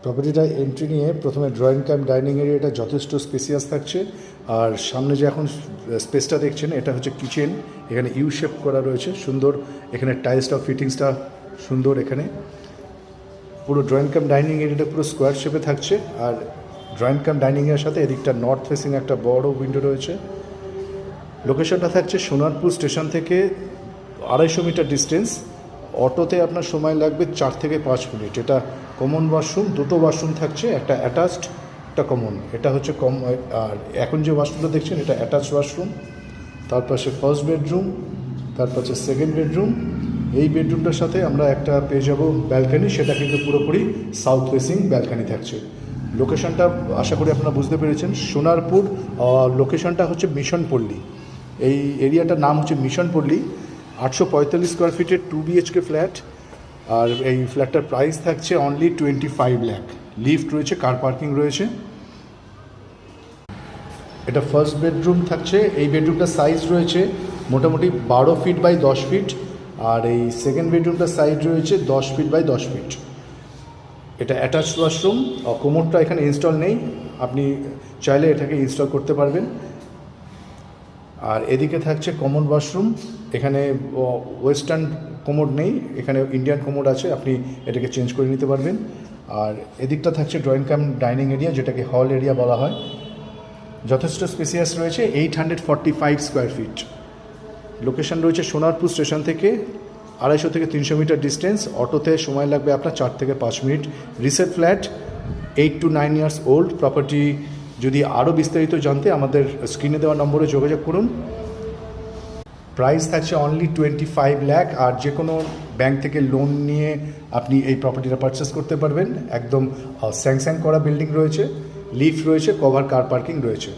প্রপার্টিটা entry নিয়ে প্রথমে drawing cum dining এরিয়াটা যথেষ্ট স্পেসিয়াস থাকছে। আর সামনে যে এখন স্পেসটা দেখছেন এটা হচ্ছে কিচেন। এখানে ইউ শেপ করা রয়েছে, সুন্দর। এখানে টাইলসটা ফিটিংসটা সুন্দর। এখানে পুরো ড্রয়িং কাম ডাইনিং এরিয়াটা পুরো স্কোয়ার শেপে থাকছে। আর ড্রয়িং কাম ডাইনিংয়ের সাথে এদিকটা নর্থ ফেসিং একটা বড় উইন্ডো রয়েছে। লোকেশনটা থাকছে সোনারপুর স্টেশন থেকে 250 মিটার ডিস্টেন্স। অটোতে আপনার সময় লাগবে 4 থেকে 5 মিনিট। এটা কমন ওয়াশরুম, দুটো ওয়াশরুম থাকছে, একটা অ্যাটাচড একটা কমন। এটা হচ্ছে আর এখন যে ওয়াশরুমটা দেখছেন এটা অ্যাটাচ ওয়াশরুম। তার পাশে ফার্স্ট বেডরুম, তার পাশে সেকেন্ড বেডরুম। এই বেডরুমটার সাথে আমরা একটা পেয়ে যাব ব্যালকানি, সেটা কিন্তু পুরোপুরি সাউথ ফেসিং ব্যালকানি থাকছে। লোকেশনটা আশা করি আপনারা বুঝতে পেরেছেন, সোনারপুর। লোকেশনটা হচ্ছে মিশনপল্লী। এই এরিয়াটার নাম হচ্ছে মিশনপল্লী। 845 স্কোয়ার ফিটের 2 BHK ফ্ল্যাট। আর এই ফ্ল্যাটটার প্রাইস থাকছে অনলি 25 লাখ। লিফট রয়েছে, কার পার্কিং রয়েছে। এটা ফার্স্ট বেডরুম থাকছে। এই বেডরুমটার সাইজ রয়েছে মোটামুটি 12 ফিট বাই 10 ফিট। আর এই সেকেন্ড বেডরুমটার সাইজ রয়েছে 10 ফিট বাই 10 ফিট। এটা অ্যাটাচ ওয়াশরুম। কোমোডটা এখানে ইনস্টল নেই, আপনি চাইলে এটাকে ইনস্টল করতে পারবেন। আর এদিকে থাকছে কমন ওয়াশরুম। এখানে ওয়েস্টার্ন কোমোড নেই, এখানে ইন্ডিয়ান কোমোড আছে, আপনি এটাকে চেঞ্জ করে নিতে পারবেন। আর এদিকটা থাকছে ড্রয়িং কাম ডাইনিং এরিয়া, যেটাকে হল এরিয়া বলা হয়। যথেষ্ট স্পেসিয়াস রয়েছে, 845 স্কোয়ার ফিট। লোকেশন রয়েছে সোনারপুর স্টেশন থেকে 250 থেকে 300 মিটার ডিস্টেন্স। অটোতে সময় লাগবে আপনার 4 থেকে 5 minute. Reset flat, 8 to 9 years old property. যদি আরও বিস্তারিত জানতে আমাদের স্ক্রিনে দেওয়া নম্বরে যোগাযোগ করুন। প্রাইস থাকছে অনলি 25 লাখ। আর যে কোনো ব্যাংক থেকে লোন নিয়ে আপনি এই প্রপার্টিটা পারচেস করতে পারবেন। একদম স্যাংশন করা বিল্ডিং রয়েছে, লিফট রয়েছে, কভার কার পার্কিং রয়েছে।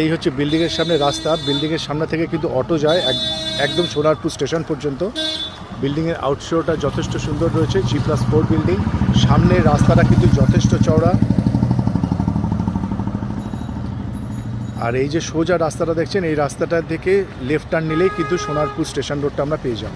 এই হচ্ছে বিল্ডিংয়ের সামনে রাস্তা। বিল্ডিংয়ের সামনে থেকে কিন্তু অটো যায় একদম সোনারপুর স্টেশন পর্যন্ত। বিল্ডিংয়ের আউটশোটা যথেষ্ট সুন্দর রয়েছে, G+4 বিল্ডিং। সামনের রাস্তাটা কিন্তু যথেষ্ট চওড়া। আর এই যে সোজা রাস্তাটা দেখছেন, এই রাস্তাটা থেকে লেফট টার্ন নিলেই কিন্তু সোনারপুর স্টেশন রোডটা আমরা পেয়ে যাব।